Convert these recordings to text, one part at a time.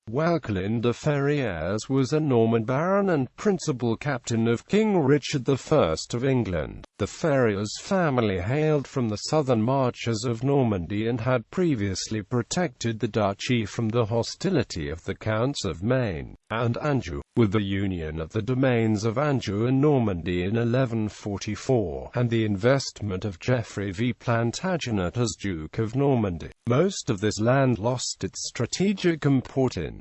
Walchelin de Ferrieres was a Norman baron and principal captain of King Richard I of England. The Ferriers family hailed from the southern marches of Normandy and had previously protected the duchy from the hostility of the Counts of Maine and Anjou, with the union of the domains of Anjou and Normandy in 1144, and the investment of Geoffrey V Plantagenet as Duke of Normandy. Most of this land lost its strategic importance.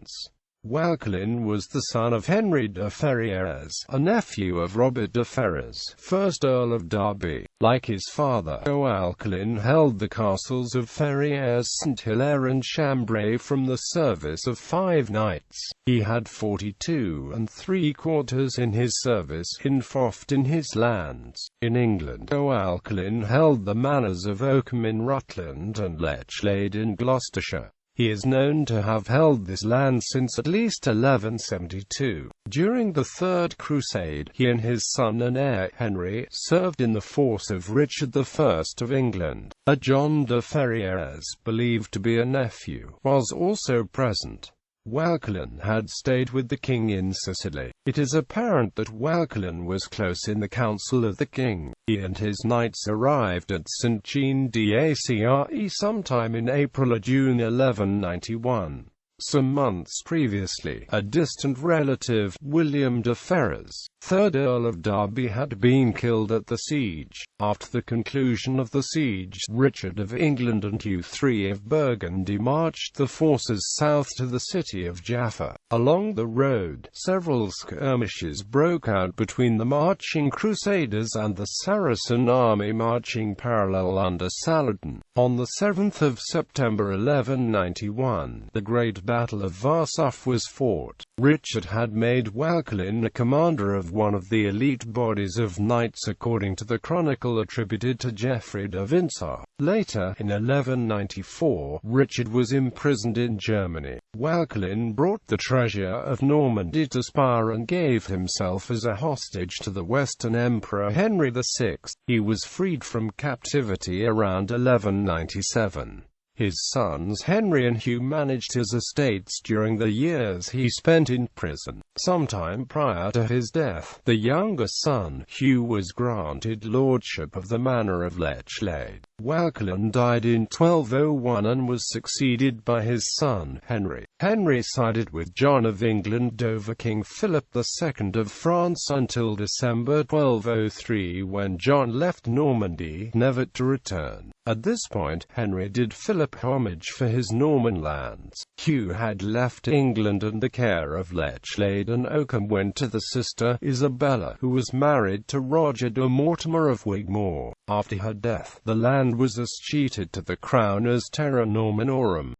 Walchelin was the son of Henry de Ferrieres, a nephew of Robert de Ferrers, 1st Earl of Derby. Like his father, Walchelin held the castles of Ferrieres, St Hilaire and Chambray from the service of 5 knights. He had 42 3/4 in his service in Forft in his lands. In England, Walchelin held the manors of Oakham in Rutland and Lechlade in Gloucestershire. He is known to have held this land since at least 1172. During the Third Crusade, he and his son and heir, Henry, served in the force of Richard I of England. A John de Ferrieres, believed to be a nephew, was also present. Walchelin had stayed with the king in Sicily. It is apparent that Walchelin was close in the council of the king. He and his knights arrived at St Jean d'Acre sometime in April or June 1191. Some months previously, a distant relative, William de Ferrers, 3rd Earl of Derby, had been killed at the siege. After the conclusion of the siege, Richard of England and Hugh III of Burgundy marched the forces south to the city of Jaffa. Along the road, several skirmishes broke out between the marching Crusaders and the Saracen army marching parallel under Saladin. On the 7th of September 1191, the Great Battle of Varsuf was fought. Richard had made Walchelin a commander of one of the elite bodies of knights according to the chronicle attributed to Geoffrey de Vincer. Later, in 1194, Richard was imprisoned in Germany. Walchelin brought the treasure of Normandy to Spa and gave himself as a hostage to the Western Emperor Henry VI. He was freed from captivity around 1197. His sons Henry and Hugh managed his estates during the years he spent in prison. Sometime prior to his death, the younger son, Hugh, was granted lordship of the manor of Lechlade. Walchelin died in 1201 and was succeeded by his son, Henry. Henry sided with John of England over King Philip II of France until December 1203, when John left Normandy, never to return. At this point, Henry did Philip homage for his Norman lands. Hugh had left England and the care of Lechlade and Oakham went to the sister, Isabella, who was married to Roger de Mortimer of Wigmore. After her death, the land was escheated to the crown as Terra Normanorum.